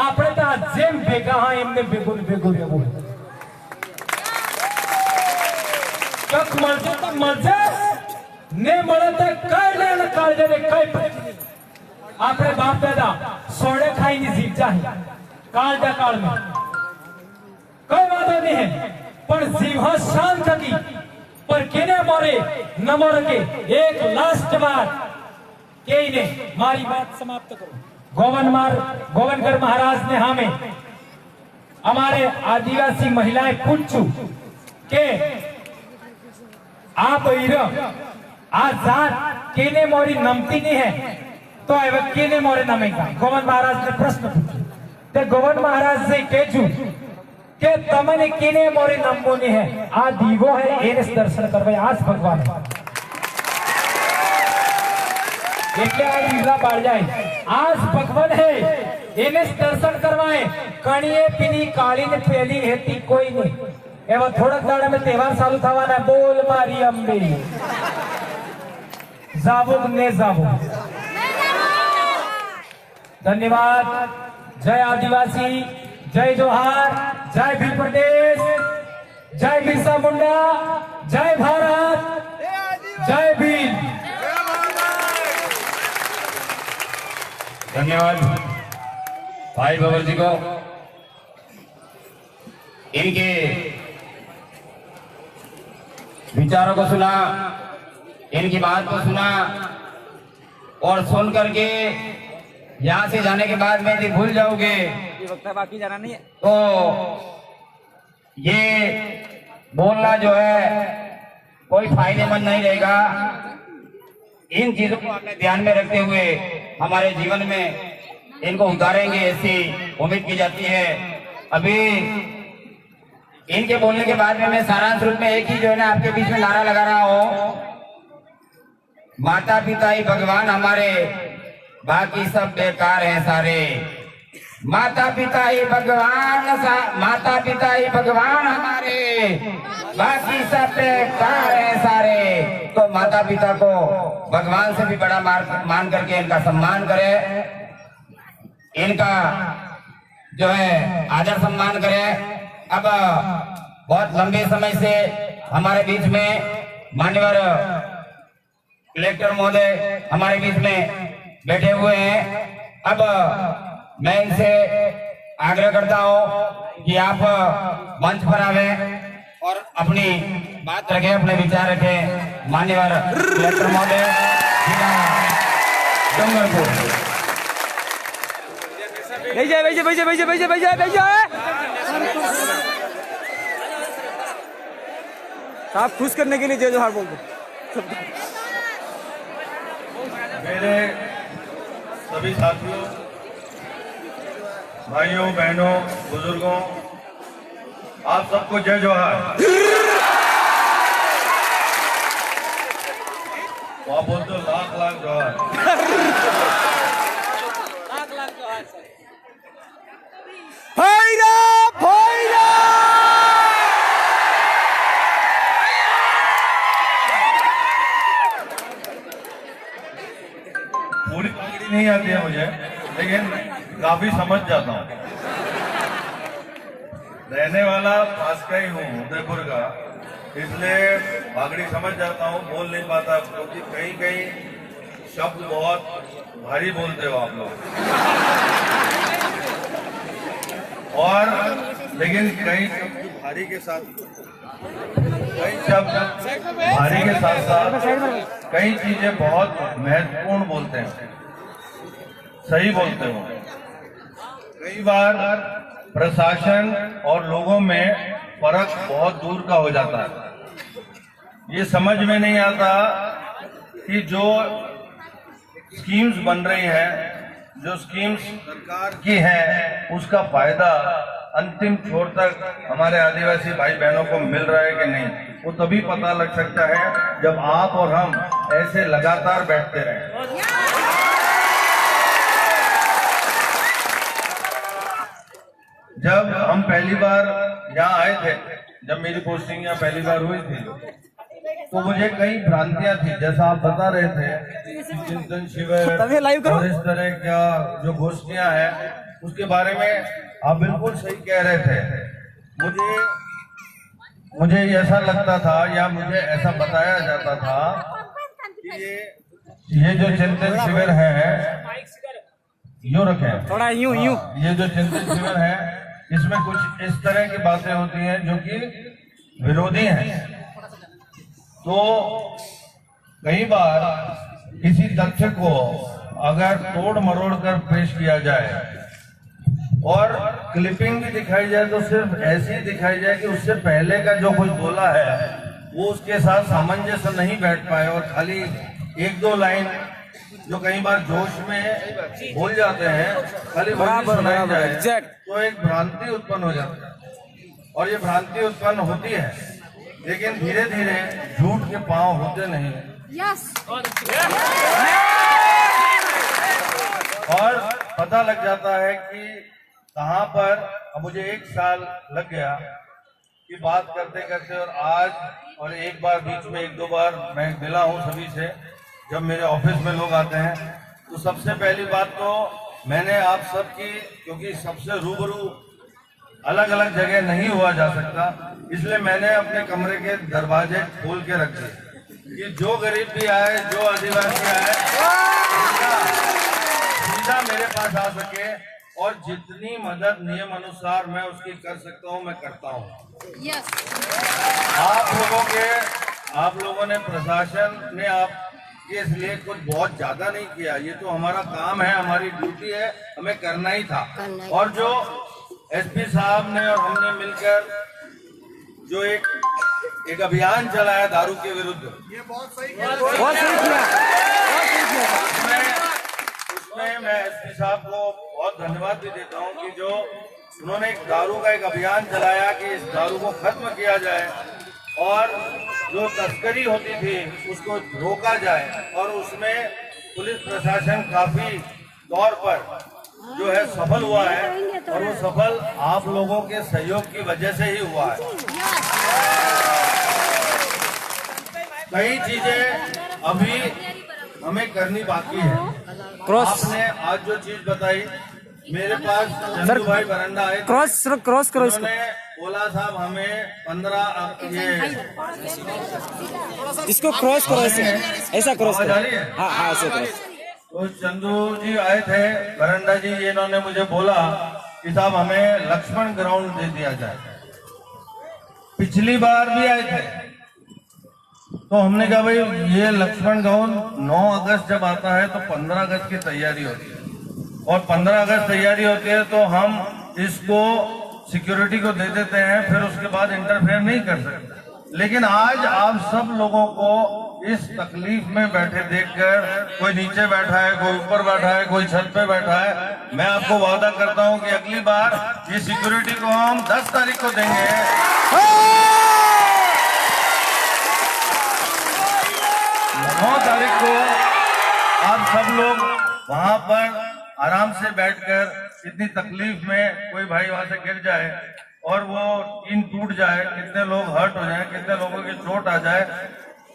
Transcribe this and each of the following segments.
આપણે તો આ જેમ ભેગા હા એમને ભેગું ને ભેગું રહેવું. કક મળશે તો મળશે, ને મળે તો કઈ લે ને કાળજે ને કઈ પછી. આપણે બાપ દાદા સોડે ખાઈને જીવ જાય કાળજા કાળમાં કઈ વાતો નહીં હે, પણ જીવ શાંત થકી पर केने मारे न मर के एक लास्ट बार केने मारी बात समाप्त करो. गोवनकर महाराज ने हमें हमारे आदिवासी महिलाएं पूछू के आप आ जात केने मोरी नमती नहीं है तो केने मोरे नमेगा. गोवन महाराज ने प्रश्न पूछा ते गोवन महाराज से कहू के तमने केने मोरे नमोनी है आ दीवो है एने दर्शन करवाए आज भगवान એટલે આ લીલા બાળ જાય આજ ભગવાન હે એને દર્શન કરવાય. કણીએ પીની કાળી ને પેલી હેતી કોઈ નહીં. એવા થોડાક દાડા में તહેવાર ચાલુ થવાના. બોલ મારી અંબે જાવો ને જાવો. धन्यवाद. जय आदिवासी, जय जोहार, जय भील प्रदेश, जय बिरसा मुंडा, जय भारत, जय भील. धन्यवाद भाई बबर जी को. इनके विचारों को सुना, इनकी बात को सुना और सुन करके यहाँ से जाने के बाद में यदि भूल जाओगे बाकी जाना नहीं है तो ये बोलना जो है कोई फायदेमंद नहीं रहेगा. इन चीजों को अपने ध्यान में रखते हुए हमारे जीवन में इनको उतारेंगे ऐसी उम्मीद की जाती है. अभी इनके बोलने के बाद में मैं सारांश रूप में एक ही जो है ना आपके बीच में नारा लगा रहा हूँ. माता पिता ही भगवान हमारे, बाकी सब बेकार हैं सारे. माता पिता ही भगवान, माता पिता ही भगवान हमारे, बाकी सब बेकार हैं सारे. तो माता पिता को भगवान से भी बड़ा मान करके इनका सम्मान करें, इनका जो है आदर सम्मान करें. अब बहुत लंबे समय से हमारे बीच में मान्यवर कलेक्टर महोदय हमारे बीच में बैठे हुए हैं. अब मैं इनसे आग्रह करता हूं कि आप मंच पर आवे और अपनी बात रखें, अपने विचार रखें. मान्यवर कलेक्टर महोदय जिला डूंगरपुर. साहब खुश करने के लिए जय जोहार बोल दो. मेरे सभी साथियों, भाइयों बहनों, बुजुर्गों, आप सबको जय जोहार. आप बोल दो लाख लाख जोहार. पूरी पगड़ी नहीं आती है मुझे, लेकिन काफी समझ जाता हूँ. रहने वाला पास का ही हूँ, उदयपुर का, इसलिए पगड़ी समझ जाता हूँ. बोल नहीं पाता क्योंकि कहीं कहीं शब्द बहुत भारी बोलते हो आप लोग, और लेकिन कई शब्द भारी के साथ, कई शब्द भारी के साथ साथ कई चीजें बहुत महत्वपूर्ण बोलते हैं, सही बोलते हो. कई बार प्रशासन और लोगों में फर्क बहुत दूर का हो जाता है. ये समझ में नहीं आता कि जो स्कीम्स बन रही हैं, जो स्कीम्स सरकार की हैं, उसका फायदा अंतिम छोर तक हमारे आदिवासी भाई बहनों को मिल रहा है कि नहीं. वो तभी पता लग सकता है जब आप और हम ऐसे लगातार बैठते रहें. जब हम पहली बार यहाँ आए थे, जब मेरी पोस्टिंग यहाँ पहली बार हुई थी, तो मुझे कई भ्रांतियां थी, जैसा आप बता रहे थे, चिंतन शिविर और इस तरह का जो गोष्ठियां हैं, उसके बारे में आप बिल्कुल सही कह रहे थे। मुझे ऐसा लगता था या मुझे ऐसा बताया जाता था कि ये जो चिंतन शिविर है, यूं रखें थोड़ा यूं यूं। ये जो चिंतन शिविर है, इसमें कुछ इस तरह की बातें होती हैं जो कि विरोधी हैं। तो कई बार किसी तथ्य को अगर तोड़ मरोड़ कर पेश किया जाए और क्लिपिंग भी दिखाई जाए तो सिर्फ ऐसी दिखाई जाए कि उससे पहले का जो कुछ बोला है वो उसके साथ सामंजस्य नहीं बैठ पाए और खाली एक दो लाइन जो कई बार जोश में बोल जाते हैं, खाली वही सुनाई जाए तो एक भ्रांति उत्पन्न हो जाती है। और ये भ्रांति उत्पन्न होती है, लेकिन धीरे धीरे झूठ के पांव होते नहीं। और पता लग जाता है कि कहाँ पर। अब मुझे 1 साल लग गया कि बात करते करते, और आज और एक बार बीच में 1-2 बार मैं मिला हूँ सभी से। जब मेरे ऑफिस में लोग आते हैं तो सबसे पहली बात तो मैंने आप सबकी, क्योंकि सबसे रूबरू अलग अलग जगह नहीं हुआ जा सकता, इसलिए मैंने अपने कमरे के दरवाजे खोल के रखे कि जो गरीब भी आए, जो आदिवासी आए, सीधा मेरे पास आ सके और जितनी मदद नियम अनुसार मैं उसकी कर सकता हूँ मैं करता हूँ। आप लोगों ने, प्रशासन ने आपके इसलिए कुछ बहुत ज्यादा नहीं किया। ये तो हमारा काम है, हमारी ड्यूटी है, हमें करना ही था। और जो एसपी साहब ने और हमने मिलकर जो एक अभियान चलाया दारू के विरुद्ध, ये बहुत सही किया। उसमें मैं एसपी साहब को बहुत धन्यवाद भी देता हूं कि जो उन्होंने एक दारू का एक अभियान चलाया कि इस दारू को खत्म किया जाए और जो तस्करी होती थी उसको रोका जाए। और उसमें पुलिस प्रशासन काफी तौर पर जो है सफल हुआ है, और वो सफल आप लोगों के सहयोग की वजह से ही हुआ है। कई चीजें अभी हमें करनी बाकी है। आपने आज जो चीज बताई, मेरे पास चंदू भाई बरंडा आए, क्रॉस करो इसको। बोला साहब हमें 15 इसको क्रॉस करो, ऐसा क्रॉस करो। हाँ ऐसे क्रॉस। तो चंदू जी आए थे, बरंडा जी, इन्होंने मुझे बोला कि साहब हमें लक्ष्मण ग्राउंड दे दिया जाए। पिछली बार भी आए थे तो हमने कहा भाई ये लक्ष्मण ग्राउंड 9 अगस्त जब आता है तो 15 अगस्त की तैयारी होती है, और 15 अगस्त तैयारी होती है तो हम इसको सिक्योरिटी को दे देते हैं, फिर उसके बाद इंटरफेयर नहीं कर सकते। लेकिन आज आप सब लोगों को इस तकलीफ में बैठे देखकर, कोई नीचे बैठा है, कोई ऊपर बैठा है, कोई छत पे बैठा है, मैं आपको वादा करता हूं कि अगली बार ये सिक्योरिटी को हम 10 तारीख को देंगे। 9 तारीख को आप सब लोग वहां पर आराम से बैठकर, इतनी तकलीफ में कोई भाई वहां से गिर जाए और वो टीन टूट जाए, कितने लोग हर्ट हो जाए, कितने लोगों की चोट आ जाए,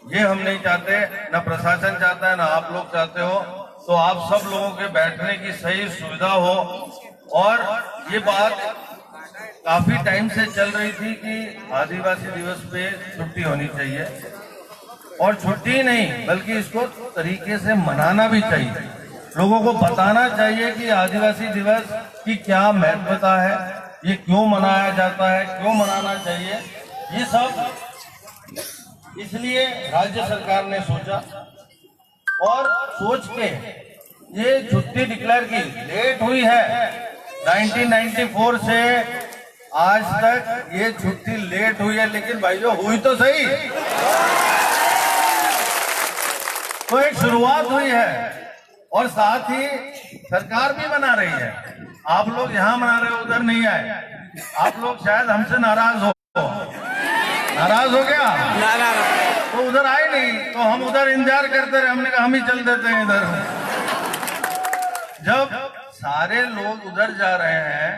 ये हम नहीं चाहते, न प्रशासन चाहता है, न आप लोग चाहते हो। तो आप सब लोगों के बैठने की सही सुविधा हो। और ये बात काफी टाइम से चल रही थी कि आदिवासी दिवस पे छुट्टी होनी चाहिए, और छुट्टी नहीं बल्कि इसको तरीके से मनाना भी चाहिए। लोगों को बताना चाहिए कि आदिवासी दिवस की क्या महत्वता है, ये क्यों मनाया जाता है, क्यों मनाना चाहिए। ये सब इसलिए राज्य सरकार ने सोचा, और सोच के ये छुट्टी डिक्लेयर की। लेट हुई है, 1994 से आज तक ये छुट्टी लेट हुई है, लेकिन भाइयों हुई तो सही, तो एक शुरुआत हुई है। और साथ ही सरकार भी मना रही है। आप लोग यहाँ मना रहे हो, उधर नहीं आए। आप लोग शायद हमसे नाराज हो गया, तो उधर आए नहीं, तो हम उधर इंतजार करते रहे। हमने कहा हम ही चल देते हैं इधर। जब सारे लोग उधर जा रहे हैं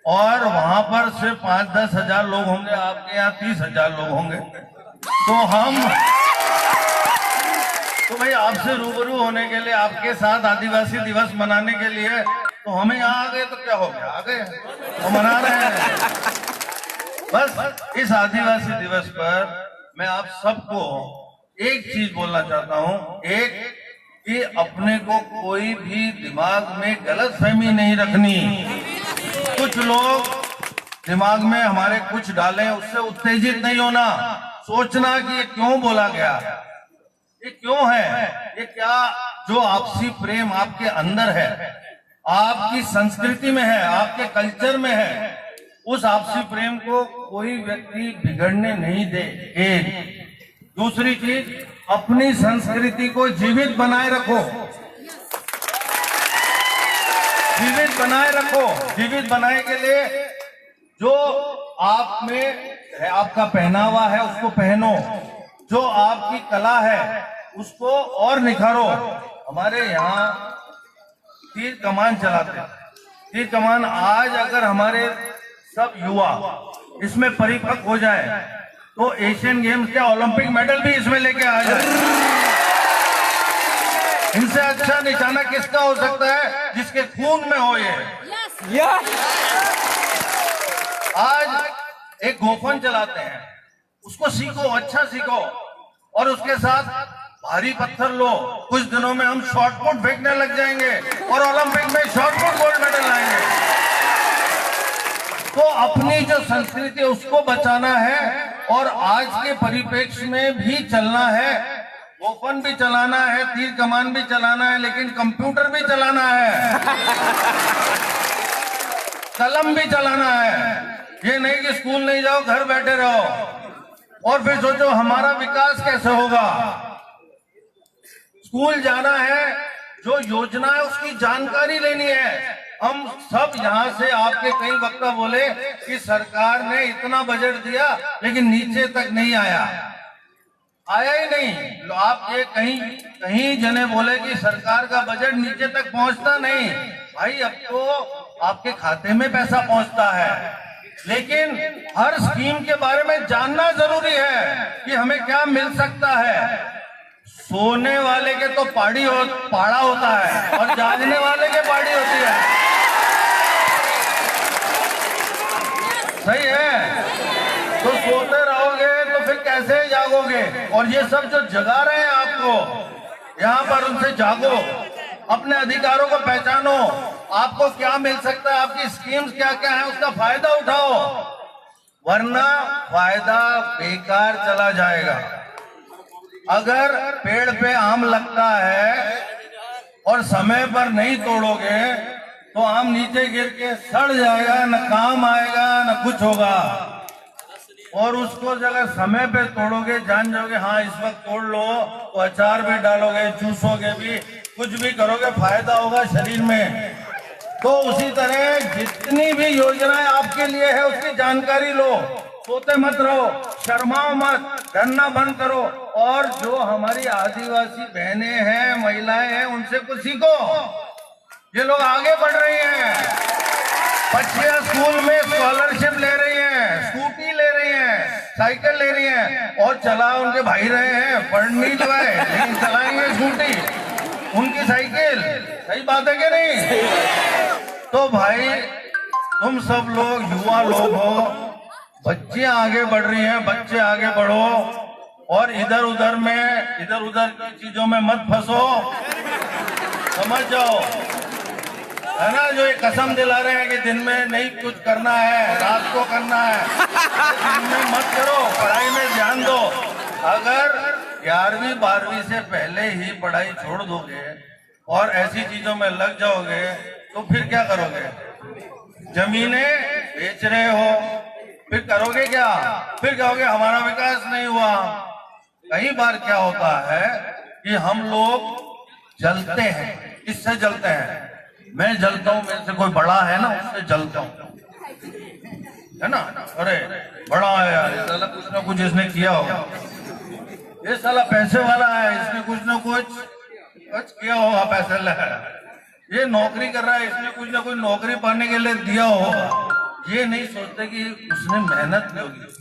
और वहां पर सिर्फ 5-10 हजार लोग होंगे, आपके यहाँ 30,000 लोग होंगे, तो भाई आपसे रूबरू होने के लिए, आपके साथ आदिवासी दिवस मनाने के लिए तो हमें यहाँ आ गए तो क्या हो गया, आ गए तो मना रहे हैं। बस इस आदिवासी दिवस पर मैं आप सबको एक चीज बोलना चाहता हूँ, एक कि अपने को कोई भी दिमाग में गलतफहमी नहीं रखनी। कुछ लोग दिमाग में हमारे कुछ डालें, उससे उत्तेजित नहीं होना, सोचना कि ये क्यों बोला गया, ये क्यों है, ये क्या जो आपसी प्रेम आपके अंदर है, आपकी संस्कृति में है, आपके कल्चर में है, उस आपसी प्रेम को कोई व्यक्ति बिगड़ने नहीं दे। एक दूसरी चीज, अपनी संस्कृति को जीवित बनाए रखो, जीवित बनाए रखो। जीवित बनाए के लिए जो आप में है, आपका पहनावा है उसको पहनो, जो आपकी कला है उसको और निखारो। हमारे यहाँ तीर कमान चलाते हैं, तीर कमान आज अगर हमारे सब युवा इसमें परिपक्व हो जाए तो एशियन गेम्स के ओलंपिक मेडल भी इसमें लेके आ जाए। इनसे अच्छा निशाना किसका हो सकता है, जिसके खून में हो ये। आज एक गोफन चलाते हैं, उसको सीखो, अच्छा सीखो, और उसके साथ भारी पत्थर लो। कुछ दिनों में हम शॉटपुट फेंकने लग जाएंगे और ओलंपिक में शॉटपुट गोल्ड मेडल लाएंगे। तो अपनी जो संस्कृति है उसको बचाना है और आज के परिप्रेक्ष्य में भी चलना है। गोफन भी चलाना है, तीर कमान भी चलाना है, लेकिन कंप्यूटर भी चलाना है, कलम भी चलाना है। ये नहीं कि स्कूल नहीं जाओ, घर बैठे रहो और फिर सोचो हमारा विकास कैसे होगा। स्कूल जाना है, जो योजना है उसकी जानकारी लेनी है। हम सब यहाँ से, आपके कई वक्ता बोले कि सरकार ने इतना बजट दिया लेकिन नीचे तक नहीं आया, आया ही नहीं। आप ये कहीं जने बोले कि सरकार का बजट नीचे तक पहुंचता नहीं। भाई अब तो आपके खाते में पैसा पहुंचता है, लेकिन हर स्कीम के बारे में जानना जरूरी है कि हमें क्या मिल सकता है। सोने वाले के तो पाड़ा होता है और जागने वाले के पाड़ी होती है। सही है, तो सोते रहोगे तो फिर कैसे जागोगे। और ये सब जो जगा रहे हैं आपको यहाँ पर, उनसे जागो, अपने अधिकारों को पहचानो, आपको क्या मिल सकता है, आपकी स्कीम्स क्या क्या है, उसका फायदा उठाओ, वरना फायदा बेकार चला जाएगा। अगर पेड़ पे आम लगता है और समय पर नहीं तोड़ोगे तो आम नीचे गिर के सड़ जाएगा, न काम आएगा न कुछ होगा। और उसको अगर समय पे तोड़ोगे, जान जाओगे हाँ इस वक्त तोड़ लो तो अचार भी डालोगे, चूसोगे भी, कुछ भी करोगे, फायदा होगा शरीर में। तो उसी तरह जितनी भी योजनाएं आपके लिए है उसकी जानकारी लो, सोते मत रहो, शर्माओ मत, डरना बंद करो। और जो हमारी आदिवासी बहनें हैं, महिलाएं हैं, उनसे कुछ सीखो। ये लोग आगे बढ़ रही हैं, बच्चियां स्कूल में स्कॉलरशिप ले रही हैं, स्कूटी ले रही हैं, साइकिल ले रही हैं, और चला उनके भाई रहे हैं, पढ़ नहीं लगाए लेकिन चलाएंगे स्कूटी, उनकी साइकिल। सही बात है कि नहीं? तो भाई तुम सब लोग युवा लोग हो, बच्चियां आगे बढ़ रही हैं, बच्चे आगे बढ़ो और इधर उधर की चीजों में मत फंसो, समझ जाओ, है ना। जो ये कसम दिला रहे हैं कि दिन में नहीं कुछ करना है, रात को करना है, दिन में मत करो, पढ़ाई में ध्यान दो। अगर 11वीं 12वीं से पहले ही पढ़ाई छोड़ दोगे और ऐसी चीजों में लग जाओगे तो फिर क्या करोगे? जमीनें बेच रहे हो, फिर करोगे क्या? फिर कहोगे हमारा विकास नहीं हुआ। कई बार क्या होता है कि हम लोग जलते हैं, इससे जलते हैं। मैं जलता हूं, मेरे से कोई बड़ा है ना, उससे जलता हूं, है ना। अरे बड़ा है यार, ये साला कुछ ना कुछ इसने किया होगा, ये साला पैसे वाला है, इसने कुछ ना कुछ किया होगा, पैसे लाया, ये नौकरी कर रहा है, इसने कुछ ना कुछ नौकरी पाने के लिए दिया होगा। ये नहीं सोचते कि उसने मेहनत की होगी।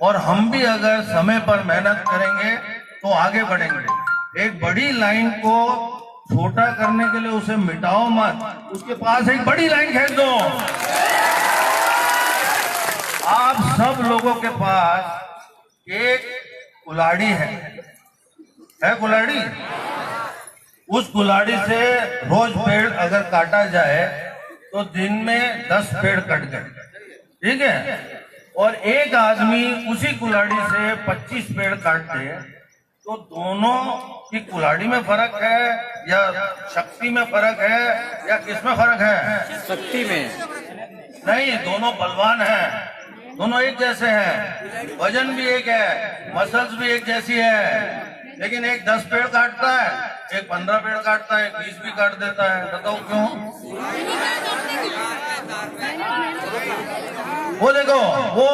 और हम भी अगर समय पर मेहनत करेंगे तो आगे बढ़ेंगे। एक बड़ी लाइन को छोटा करने के लिए उसे मिटाओ मत, उसके पास एक बड़ी लाइन खींच दो। आप सब लोगों के पास एक कुल्हाड़ी है कुल्हाड़ी। उस कुल्हाड़ी से रोज पेड़ अगर काटा जाए तो दिन में 10 पेड़ कट गए, ठीक है। और एक आदमी उसी कुल्हाड़ी से 25 पेड़ काट दे तो दोनों की कुल्हाड़ी में फर्क है या शक्ति में फर्क है या किस में फर्क है? शक्ति में नहीं, दोनों बलवान हैं, दोनों एक जैसे हैं, वजन भी एक है, मसल्स भी एक जैसी है। लेकिन एक 10 पेड़ काटता है, एक 15 पेड़ काटता है, 20 भी काट देता है। बताओ क्यों? वो देखो,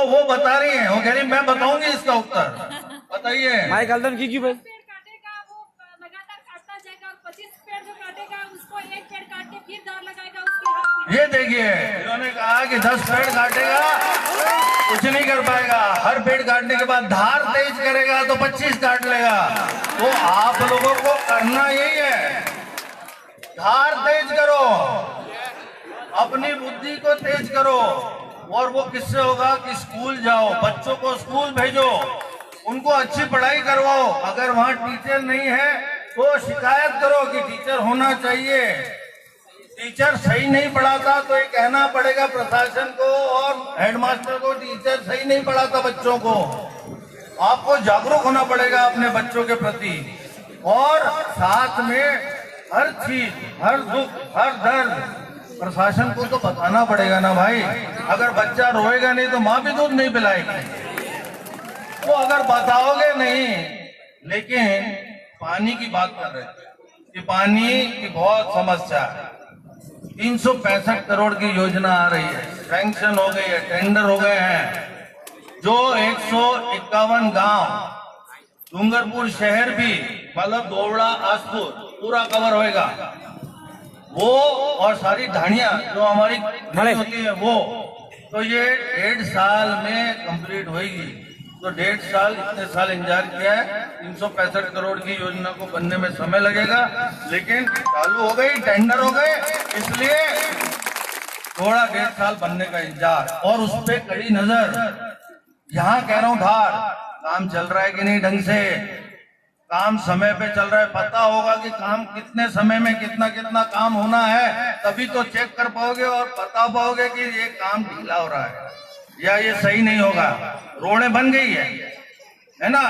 वो बता रही है, वो कह रही मैं बताऊंगी इसका उत्तर। बताइए। माइक हल्दन की भाई पेड़ काटेगा वो लगातार काटता जाएगा और 25 पेड़ जो काटेगा उसको एक पेड़ काट के फिर दाव लगाएगा उसके हाथ में। ये देखिए, इन्होंने कहा कि 10 पेड़ काटेगा कुछ नहीं कर पाएगा, हर पेड़ काटने के बाद धार तेज करेगा तो 25 काट लेगा। तो आप लोगों को करना यही है, धार तेज करो, अपनी बुद्धि को तेज करो। और वो किससे होगा कि स्कूल जाओ, बच्चों को स्कूल भेजो, उनको अच्छी पढ़ाई करवाओ। अगर वहाँ टीचर नहीं है तो शिकायत करो कि टीचर होना चाहिए। टीचर सही नहीं पढ़ाता तो ये कहना पड़ेगा प्रशासन को और हेडमास्टर को, टीचर सही नहीं पढ़ाता बच्चों को। आपको जागरूक होना पड़ेगा अपने बच्चों के प्रति। और साथ में हर चीज, हर दुख, हर दर्द प्रशासन को तो बताना पड़ेगा ना भाई। अगर बच्चा रोएगा नहीं तो माँ भी दूध नहीं पिलाएगी। तो अगर बताओगे नहीं, लेकिन पानी की बात कर रहे हैं कि पानी की बहुत समस्या है। 365 करोड़ की योजना आ रही है, सैंक्शन हो गई है, टेंडर हो गए हैं। जो 151 गांव, डूंगरपुर शहर भी, मतलब दोवड़ा, आसपुर पूरा कवर होएगा वो, और सारी ढाणियां जो हमारी होती है वो, तो ये 1.5 साल में कंप्लीट होगी। तो 1.5 साल, इतने साल इंतजार किया है। 365 करोड़ की योजना को बनने में समय लगेगा, लेकिन चालू हो गई, टेंडर हो गए, इसलिए थोड़ा 1.5 साल बनने का इंतजार और उस पर कड़ी नजर। यहाँ कह रहा हूँ धार, काम चल रहा है कि नहीं ढंग से, काम समय पे चल रहा है, पता होगा कि काम कितने समय में कितना कितना काम होना है, तभी तो चेक कर पाओगे और बता पाओगे कि ये काम ढीला हो रहा है या ये सही नहीं होगा। रोडें बन गई है ना,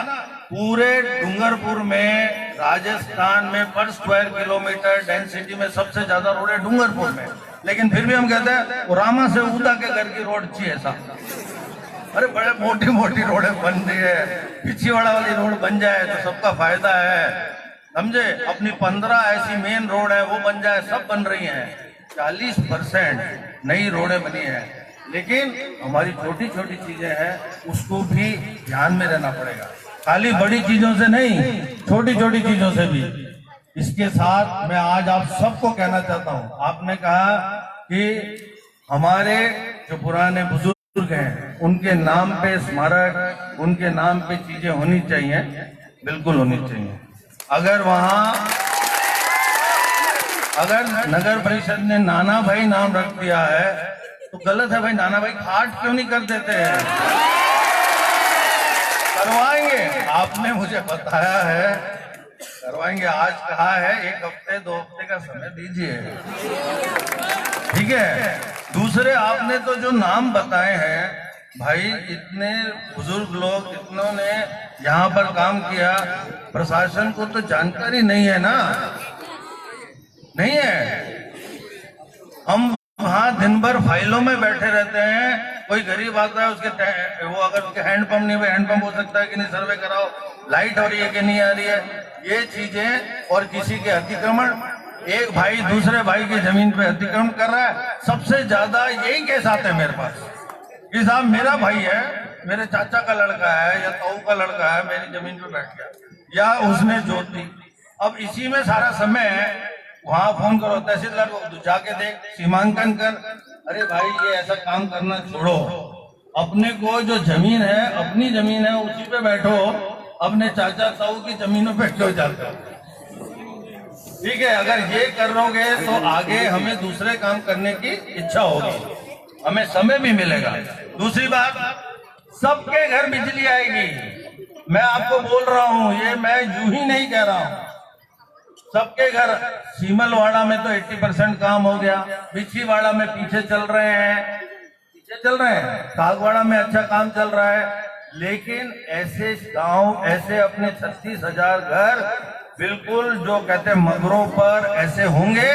पूरे डूंगरपुर में, राजस्थान में पर स्क्वायर किलोमीटर डेंसिटी में सबसे ज्यादा रोडें डूंगरपुर में। लेकिन फिर भी हम कहते हैं रामा से उदा के घर की रोड अच्छी है साहब। अरे बड़े मोटी मोटी रोडें बन रही है, पिछीवाड़ा वाली रोड बन जाए तो सबका फायदा है, समझे। अपनी 15 ऐसी मेन रोड है वो बन जाए, सब बन रही हैं। 40% नई रोडें बनी है, लेकिन हमारी छोटी छोटी चीजें हैं, उसको भी ध्यान में रहना पड़ेगा। खाली बड़ी चीजों से नहीं, छोटी छोटी चीजों से भी। इसके साथ मैं आज आप सबको कहना चाहता हूँ, आपने कहा कि हमारे जो पुराने बुजुर्ग हैं उनके नाम पे स्मारक, उनके नाम पे चीजें होनी चाहिए, बिल्कुल होनी चाहिए। अगर नगर परिषद ने नाना भाई नाम रख दिया है तो गलत है भाई। नाना भाई खाट क्यों नहीं कर देते हैं? करवाएंगे, आपने मुझे बताया है, करवाएंगे। आज कहा है 1 हफ्ते 2 हफ्ते का समय दीजिए, ठीक है। दूसरे, आपने तो जो नाम बताए हैं भाई, इतने बुजुर्ग लोग, इतनों ने यहाँ पर काम किया, प्रशासन को तो जानकारी नहीं है ना, नहीं है। हम वहाँ दिन भर फाइलों में बैठे रहते हैं। कोई गरीब आता है, उसके वो अगर उसके हैंडपंप नहीं हुए, हैंडपंप हो सकता है कि नहीं, सर्वे कराओ, लाइट हो रही है कि नहीं आ रही है, ये चीजें। और किसी के अतिक्रमण, एक भाई दूसरे भाई की जमीन पे अतिक्रमण कर रहा है। सबसे ज्यादा यही केस आते हैं मेरे पास कि साहब मेरा भाई है, मेरे चाचा का लड़का है या ताऊ का लड़का है, मेरी जमीन पे बैठ गया या उसने जोत दी। अब इसी में सारा समय, वहां फोन करो तहसीलदार को, जाके देख, सीमांकन कर। अरे भाई ये ऐसा काम करना छोड़ो, अपने को जो जमीन है, अपनी जमीन है, उसी पे बैठो, अपने चाचा ताऊ की जमीनों पे क्यों जाते हो? ठीक है, अगर ये कर लोगे तो आगे हमें दूसरे काम करने की इच्छा होगी, हमें समय भी मिलेगा। दूसरी बात, सबके घर बिजली आएगी। मैं आपको बोल रहा हूँ, ये मैं यूं ही नहीं कह रहा हूँ, सबके घर। सीमलवाड़ा में तो 80% काम हो गया, बिछीवाड़ा में पीछे चल रहे हैं, कागवाड़ा में अच्छा काम चल रहा है, लेकिन ऐसे गांव, ऐसे अपने 36,000 घर बिल्कुल जो कहते हैं मगरों पर ऐसे होंगे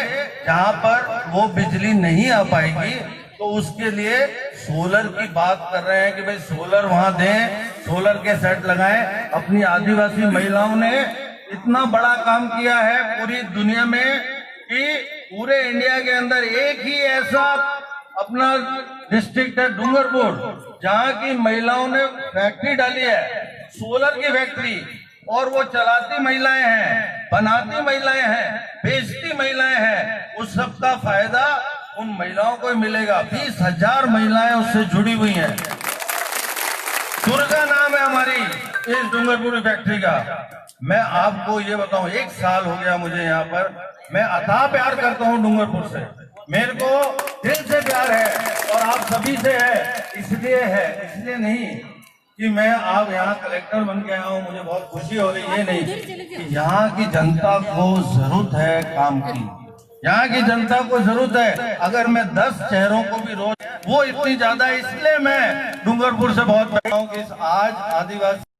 जहां पर वो बिजली नहीं आ पाएगी। तो उसके लिए सोलर की बात कर रहे हैं कि भाई सोलर वहां दें, सोलर के सेट लगाएं। अपनी आदिवासी महिलाओं ने इतना बड़ा काम किया है पूरी दुनिया में कि पूरे इंडिया के अंदर एक ही ऐसा अपना डिस्ट्रिक्ट है डूंगरपुर, जहां की महिलाओं ने फैक्ट्री डाली है, सोलर की फैक्ट्री, और वो चलाती महिलाएं हैं, बनाती महिलाएं हैं, बेचती महिलाएं हैं। उस सब का फायदा उन महिलाओं को ही मिलेगा। 20,000 महिलाएं उससे जुड़ी हुई हैं। दुर्गा नाम है हमारी इस डूंगरपुर फैक्ट्री का। मैं आपको ये बताऊं, 1 साल हो गया मुझे यहाँ पर, मैं अथाह प्यार करता हूँ डूंगरपुर से, मेरे को दिल से प्यार है और आप सभी से है। इसलिए नहीं कि मैं आप यहाँ कलेक्टर बन के आया हूँ, मुझे बहुत खुशी हो रही है, ये नहीं कि यहाँ की जनता को जरूरत है काम की, यहाँ की जनता को जरूरत है। अगर मैं 10 शहरों को भी रोज, वो इतनी ज्यादा, इसलिए मैं डूंगरपुर से बहुत बैठा हूँ कि आज आदिवासी